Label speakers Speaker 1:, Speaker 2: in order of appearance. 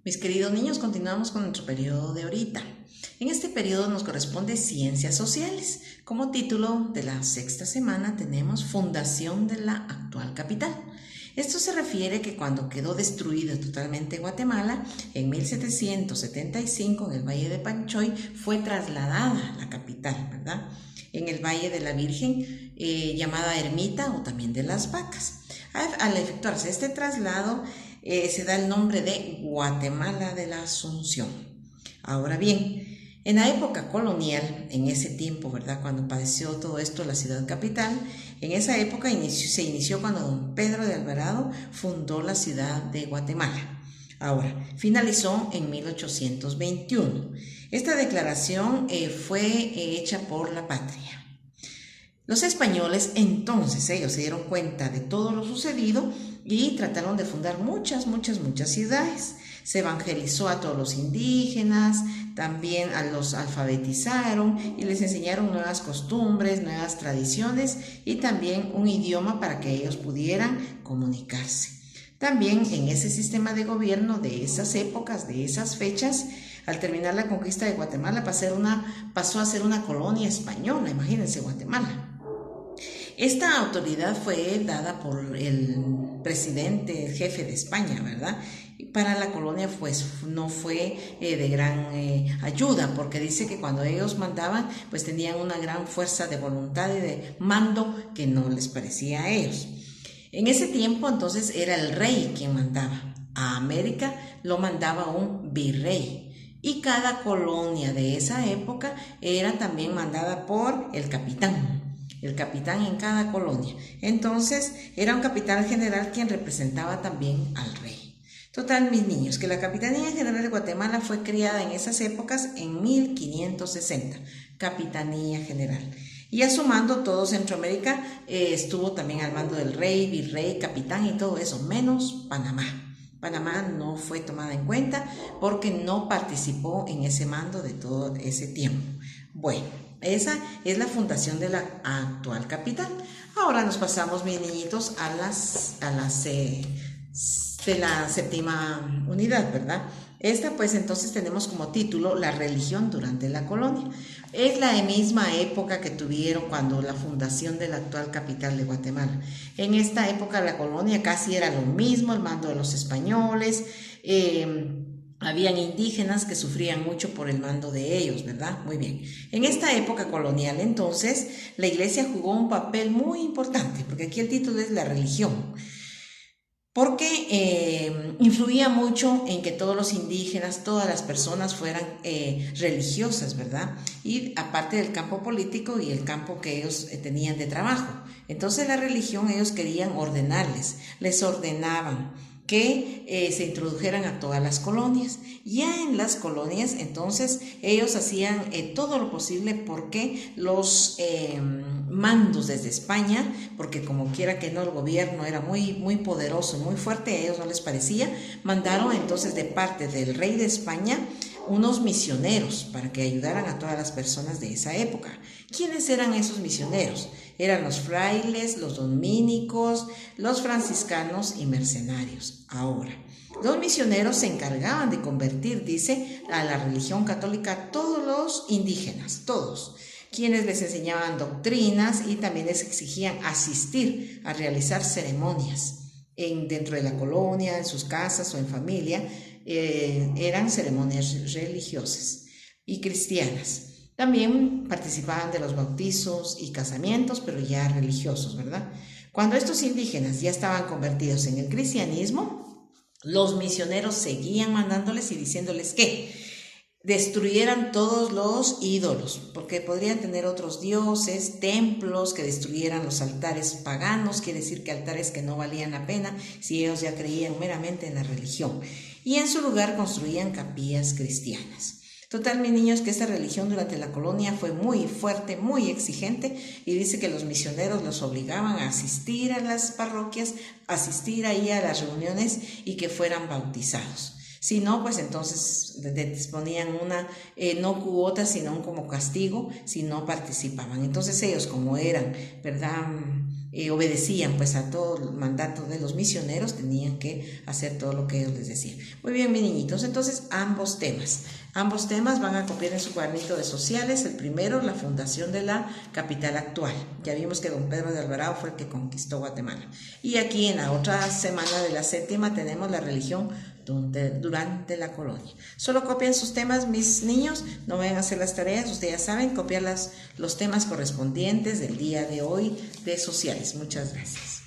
Speaker 1: Mis queridos niños, continuamos con nuestro periodo de ahorita. En este periodo nos corresponde Ciencias Sociales. Como título de la sexta semana tenemos Fundación de la actual capital. Esto se refiere que cuando quedó destruido totalmente Guatemala, en 1775 en el Valle de Panchoy fue trasladada la capital, ¿verdad? En el Valle de la Virgen, llamada Ermita o también de las Vacas. Al efectuarse este traslado, se da el nombre de Guatemala de la Asunción. Ahora bien, en la época colonial, en ese tiempo, ¿verdad?, cuando padeció todo esto la ciudad capital, en esa época se inició cuando don Pedro de Alvarado fundó la ciudad de Guatemala. Ahora, finalizó en 1821. Esta declaración fue hecha por la patria. Los españoles entonces, ellos se dieron cuenta de todo lo sucedido y trataron de fundar muchas ciudades. Se evangelizó a todos los indígenas, también los alfabetizaron y les enseñaron nuevas costumbres, nuevas tradiciones y también un idioma para que ellos pudieran comunicarse. También en ese sistema de gobierno de esas épocas, de esas fechas, al terminar la conquista de Guatemala pasó a ser una colonia española, imagínense Guatemala. Esta autoridad fue dada por el presidente, el jefe de España, ¿verdad? Y para la colonia pues no fue de gran ayuda, porque dice que cuando ellos mandaban pues tenían una gran fuerza de voluntad y de mando que no les parecía a ellos. En ese tiempo entonces era el rey quien mandaba. A América lo mandaba un virrey. Y cada colonia de esa época era también mandada por el capitán en cada colonia. Entonces era un capitán general quien representaba también al rey. Total, mis niños, que la Capitanía General de Guatemala fue creada en esas épocas en 1560, Capitanía General. Y a su mando todo Centroamérica estuvo también al mando del rey, virrey, capitán y todo eso, menos Panamá. Panamá no fue tomada en cuenta porque no participó en ese mando de todo ese tiempo. Bueno, esa es la fundación de la actual capital. Ahora nos pasamos, mis niñitos, de la séptima unidad, ¿verdad? Esta pues entonces tenemos como título La religión durante la colonia. Es la misma época que tuvieron cuando la fundación de la actual capital de Guatemala. En esta época la colonia casi era lo mismo, el mando de los españoles, habían indígenas que sufrían mucho por el mando de ellos, ¿verdad? Muy bien. En esta época colonial, entonces, la iglesia jugó un papel muy importante, porque aquí el título es La religión, porque influía mucho en que todos los indígenas, todas las personas fueran religiosas, ¿verdad? Y aparte del campo político y el campo que ellos tenían de trabajo. Entonces la religión ellos querían ordenarles, les ordenaban que se introdujeran a todas las colonias. Ya en las colonias, entonces, ellos hacían todo lo posible porque los mandos desde España, porque como quiera que no, el gobierno era muy poderoso, muy fuerte, a ellos no les parecía, mandaron entonces de parte del rey de España unos misioneros para que ayudaran a todas las personas de esa época. ¿Quiénes eran esos misioneros? Eran los frailes, los dominicos, los franciscanos y mercenarios. Ahora, los misioneros se encargaban de convertir, dice, a la religión católica a todos los indígenas, todos, quienes les enseñaban doctrinas y también les exigían asistir a realizar ceremonias dentro de la colonia, en sus casas o en familia. Eran ceremonias religiosas y cristianas. También participaban de los bautizos y casamientos, pero ya religiosos, ¿verdad? Cuando estos indígenas ya estaban convertidos en el cristianismo, los misioneros seguían mandándoles y diciéndoles que destruyeran todos los ídolos, porque podrían tener otros dioses, templos, que destruyeran los altares paganos, quiere decir que altares que no valían la pena si ellos ya creían meramente en la religión, y en su lugar construían capillas cristianas. Total, mis niños, que esta religión durante la colonia fue muy fuerte, muy exigente, y dice que los misioneros los obligaban a asistir a las parroquias, asistir ahí a las reuniones y que fueran bautizados. Si no, pues entonces les ponían una, no cuota, sino como castigo, si no participaban. Entonces ellos, como eran, ¿verdad?, obedecían pues a todo el mandato de los misioneros, tenían que hacer todo lo que ellos les decían. Muy bien, mis niñitos, entonces ambos temas van a copiar en su cuadernito de sociales. El primero, la fundación de la capital actual. Ya vimos que don Pedro de Alvarado fue el que conquistó Guatemala. Y aquí en la otra semana de la séptima tenemos la religión durante la colonia. Solo copian sus temas, mis niños, no vayan a hacer las tareas, ustedes ya saben, copiar los temas correspondientes del día de hoy de sociales. Muchas gracias.